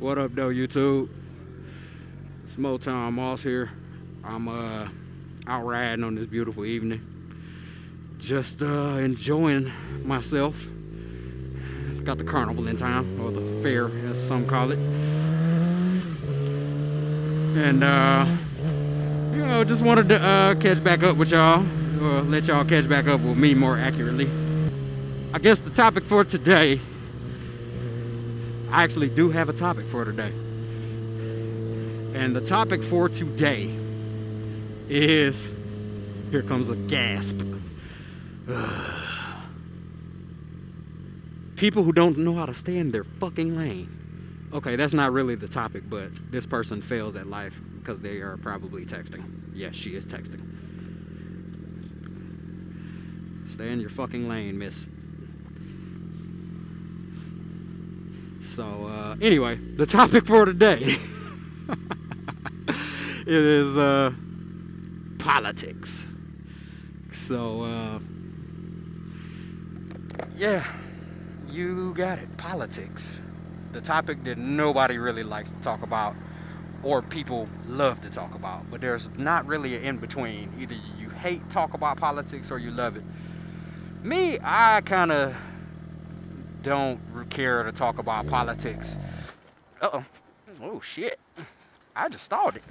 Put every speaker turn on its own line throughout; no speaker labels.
What up, though, YouTube? It's Motown Moss here. I'm out riding on this beautiful evening. Just enjoying myself. Got the carnival in town, or the fair, as some call it. And, just wanted to catch back up with y'all, or let y'all catch back up with me more accurately. I guess the topic for today, I actually do have a topic for today. And the topic for today is, here comes a gasp. People who don't know how to stay in their fucking lane. Okay, that's not really the topic, but this person fails at life because they are probably texting. Yes, she is texting. Stay in your fucking lane, miss. So, anyway, the topic for today it is politics. So, yeah, you got it, politics. The topic that nobody really likes to talk about, or people love to talk about, but there's not really an in-between. Either you hate talk about politics or you love it. Me, I kind of don't care to talk about politics. Uh-oh. Oh, shit. I just stalled it.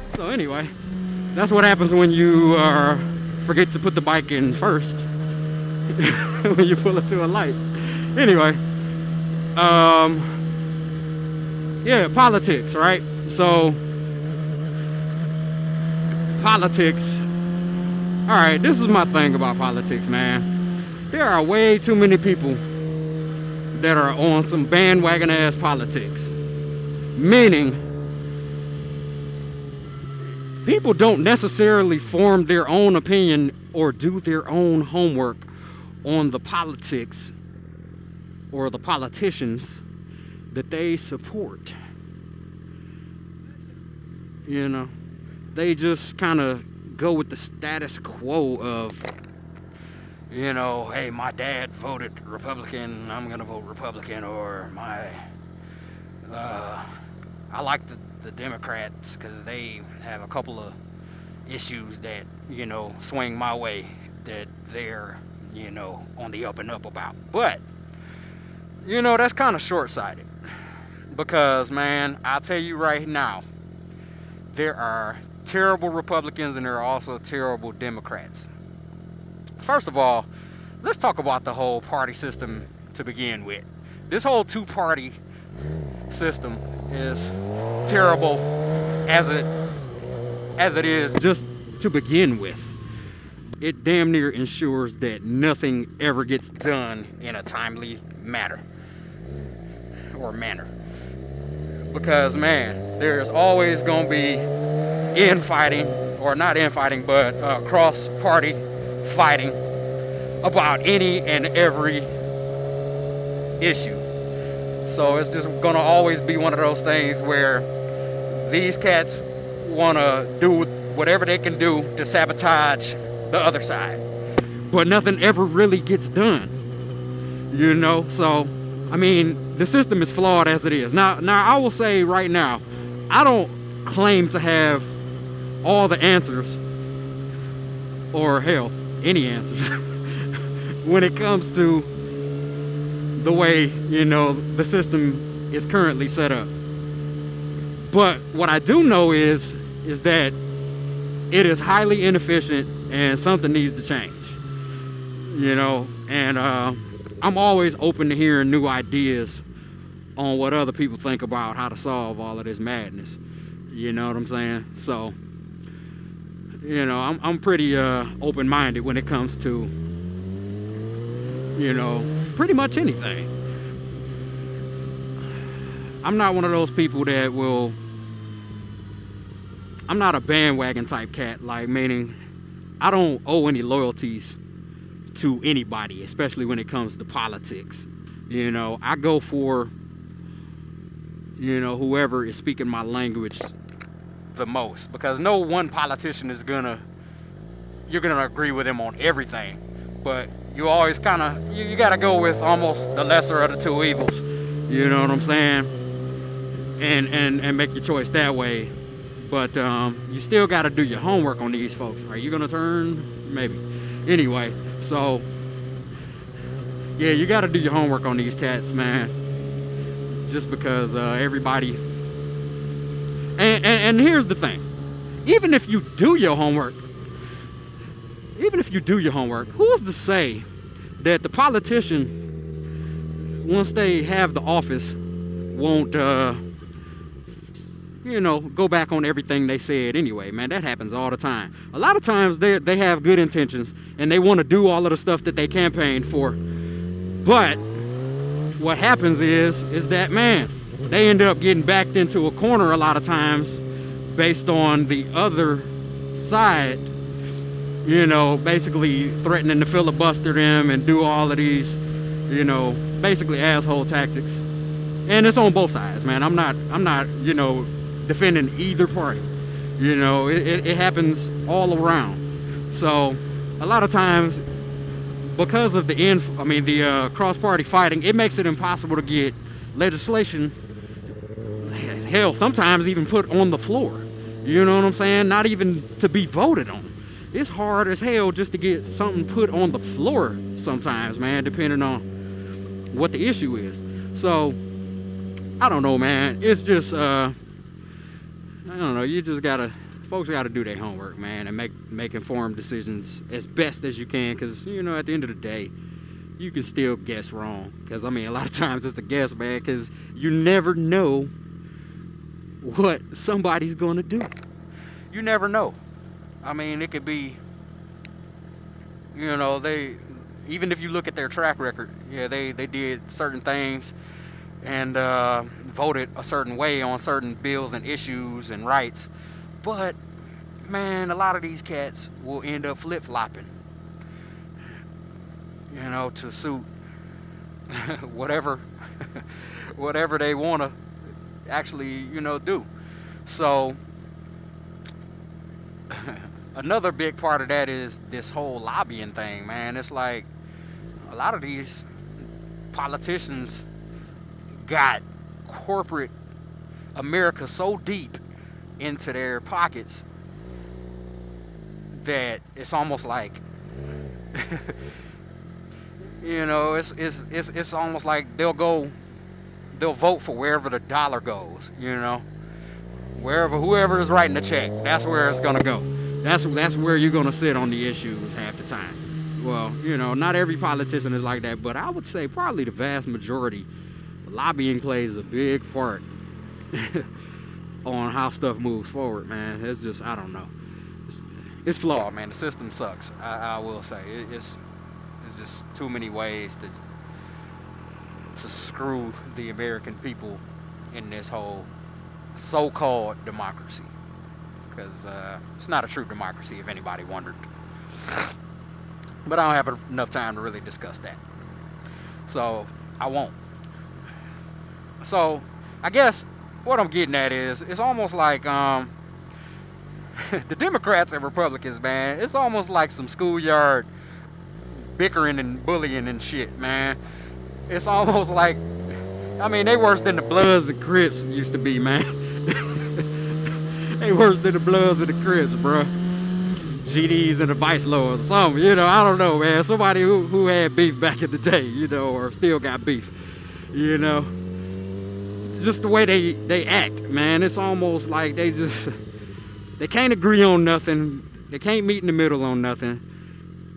So anyway, that's what happens when you forget to put the bike in first when you pull it to a light. Anyway, yeah, politics, right? So politics. All right, this is my thing about politics, man. There are way too many people that are on some bandwagon ass politics, meaning people don't necessarily form their own opinion or do their own homework on the politics or the politicians that they support. You know, they just kind of go with the status quo of, you know, hey, my dad voted Republican, I'm gonna vote Republican, or I like the Democrats because they have a couple of issues that, you know, swing my way, that they're, you know, on the up and up about. But, you know, that's kind of short-sighted because, man, I'll tell you right now, there are terrible Republicans and there are also terrible Democrats. First of all, let's talk about the whole party system to begin with. This whole two-party system is terrible as it is just to begin with. It damn near ensures that nothing ever gets done in a timely manner. Because, man, there's always gonna be infighting, or not infighting, but cross-party fighting about any and every issue. So it's just gonna always be one of those things where these cats wanna do whatever they can do to sabotage the other side, but nothing ever really gets done, you know. So I mean, the system is flawed as it is. Now I will say right now, I don't claim to have all the answers, or hell, any answers when it comes to the way, you know, the system is currently set up. But what I do know is that it is highly inefficient and something needs to change, you know. And I'm always open to hearing new ideas on what other people think about how to solve all of this madness, you know what I'm saying? So, you know, I'm pretty open-minded when it comes to, you know, pretty much anything. I'm not one of those people that will, I'm not a bandwagon type cat, like, meaning I don't owe any loyalties to anybody, especially when it comes to politics. You know, I go for, you know, whoever is speaking my language the most, because no one politician is you're gonna agree with him on everything, but you always kind of, you gotta go with almost the lesser of the two evils, you know what I'm saying, and make your choice that way. But you still gotta do your homework on these folks. Are you gonna turn? Maybe. Anyway, so yeah, you gotta do your homework on these cats, man, just because everybody, and here's the thing, even if you do your homework, who's to say that the politician, once they have the office, won't, you know, go back on everything they said anyway, man? That happens all the time. A lot of times they have good intentions and they want to do all of the stuff that they campaigned for. But what happens is that, man, they end up getting backed into a corner a lot of times based on the other side, you know, basically threatening to filibuster them and do all of these, you know, basically asshole tactics. And it's on both sides, man. I'm not, you know, defending either party. You know, it happens all around. So a lot of times, because of the cross-party fighting, it makes it impossible to get legislation, hell, sometimes even put on the floor. You know what I'm saying? Not even to be voted on. It's hard as hell just to get something put on the floor sometimes, man, depending on what the issue is. So, I don't know, man. It's just, I don't know. You just folks gotta do their homework, man, and make informed decisions as best as you can, because, you know, at the end of the day, you can still guess wrong. Because, I mean, a lot of times it's a guess, man, because you never know what somebody's gonna do. You never know. I mean, it could be, you know, even if you look at their track record, yeah, they did certain things and voted a certain way on certain bills and issues and rights. But, man, a lot of these cats will end up flip-flopping, you know, to suit whatever they want to actually, you know, do. So, another big part of that is this whole lobbying thing, man. It's like a lot of these politicians got corporate America so deep into their pockets that it's almost like you know, it's almost like they'll vote for wherever the dollar goes, you know, whoever is writing the check, that's where it's gonna go. That's where you're gonna sit on the issues half the time. Well, you know, not every politician is like that, but I would say probably the vast majority. Lobbying plays a big part on how stuff moves forward, man. It's just, I don't know. It's flawed, man. The system sucks. I will say it's just too many ways to screw the American people in this whole so-called democracy. Because it's not a true democracy, if anybody wondered. But I don't have enough time to really discuss that, so I won't. So I guess what I'm getting at is, it's almost like the Democrats and Republicans, man, it's almost like some schoolyard bickering and bullying and shit, man. It's almost like, I mean, they worse than the Bloods and Crips used to be, man. They worse than the Bloods and the Crips, bro. GDs and the Vice Lords or something, you know, I don't know, man. Somebody who had beef back in the day, you know, or still got beef, you know. Just the way they act, man. It's almost like they can't agree on nothing. They can't meet in the middle on nothing.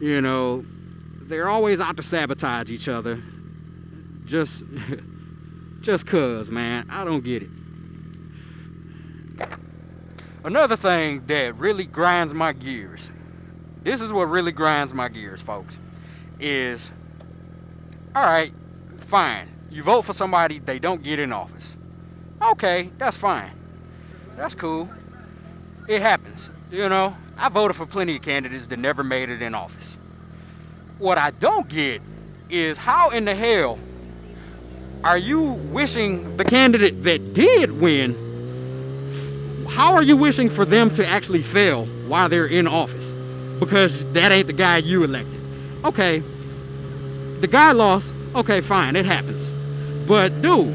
You know, they're always out to sabotage each other. Just cause, man. I don't get it. Another thing that really grinds my gears, this is what really grinds my gears, folks, is, all right, fine. You vote for somebody, they don't get in office. Okay, that's fine. That's cool. It happens. You know, I voted for plenty of candidates that never made it in office. What I don't get is how in the hell are you wishing the candidate that did win, how are you wishing for them to actually fail while they're in office? Because that ain't the guy you elected. Okay, the guy lost, okay, fine, it happens. But dude,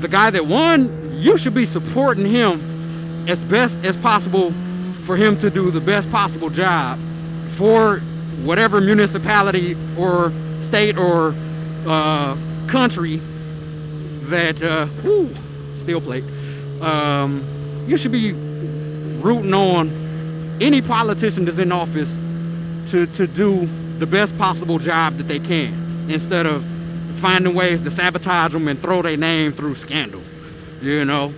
the guy that won, you should be supporting him as best as possible for him to do the best possible job for whatever municipality or state or country that, steel plate, you should be rooting on any politician that's in office to do the best possible job that they can, instead of finding ways to sabotage them and throw their name through scandal. You know,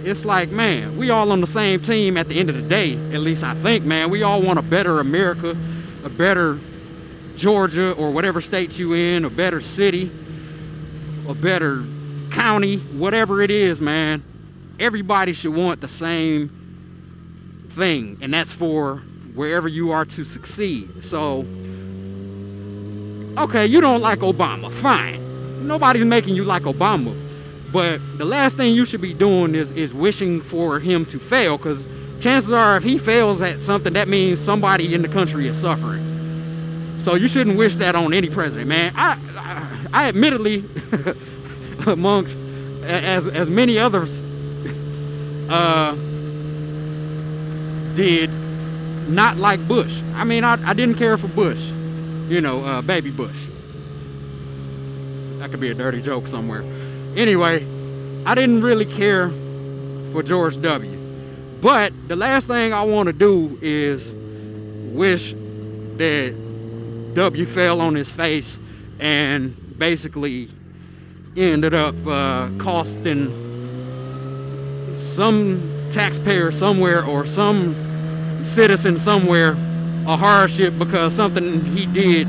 it's like, man, we all on the same team at the end of the day. At least I think, man, we all want a better America, a better Georgia or whatever state you in, a better city, a better county, whatever it is, man. Everybody should want the same thing, and that's for wherever you are to succeed. So, okay, you don't like Obama, fine. Nobody's making you like Obama. But the last thing you should be doing is wishing for him to fail, because chances are if he fails at something, that means somebody in the country is suffering. So you shouldn't wish that on any president, man. I admittedly, amongst as many others, did not like Bush. I mean, I didn't care for Bush, you know, baby Bush. That could be a dirty joke somewhere. Anyway, I didn't really care for George W. But the last thing I want to do is wish that W fell on his face and basically ended up costing some taxpayer somewhere or some citizen somewhere a hardship because something he did,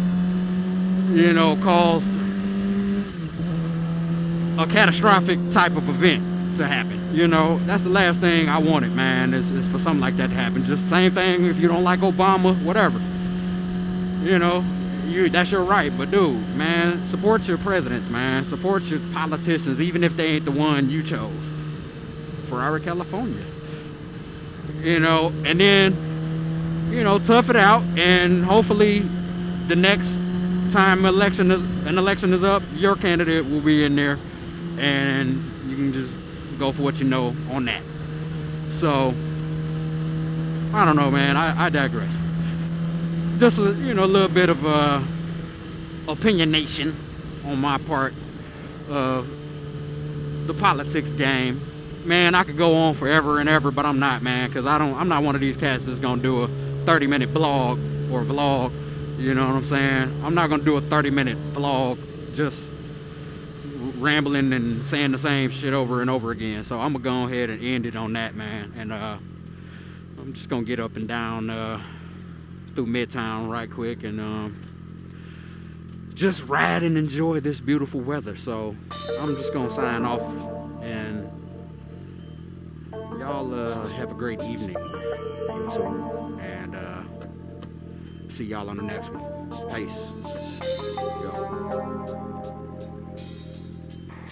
you know, caused a catastrophic type of event to happen. You know, that's the last thing I wanted, man, is for something like that to happen. Just same thing if you don't like Obama, whatever. You know, that's your right. But dude, man, support your presidents, man. Support your politicians, even if they ain't the one you chose. Ferrari, California. You know, and then, you know, tough it out, and hopefully the next time an election is up, your candidate will be in there, and you can just go for what you know on that. So I don't know, man. I digress. Just a, you know, a little bit of opinionation on my part of the politics game. Man, I could go on forever and ever, but I'm not, man, because I'm not one of these cats that's gonna do a 30-minute blog or vlog. You know what I'm saying? I'm not gonna do a 30-minute vlog just rambling and saying the same shit over and over again. So I'm gonna go ahead and end it on that, man. And I'm just gonna get up and down through Midtown right quick and just ride and enjoy this beautiful weather. So I'm just gonna sign off, and y'all have a great evening, YouTube, and see y'all on the next one. Peace. Yo.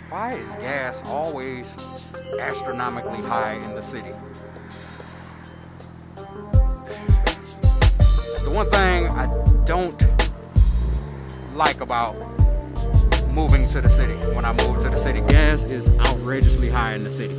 Why is gas always astronomically high in the city? It's the one thing I don't like about moving to the city. When I move to the city, gas is outrageously high in the city.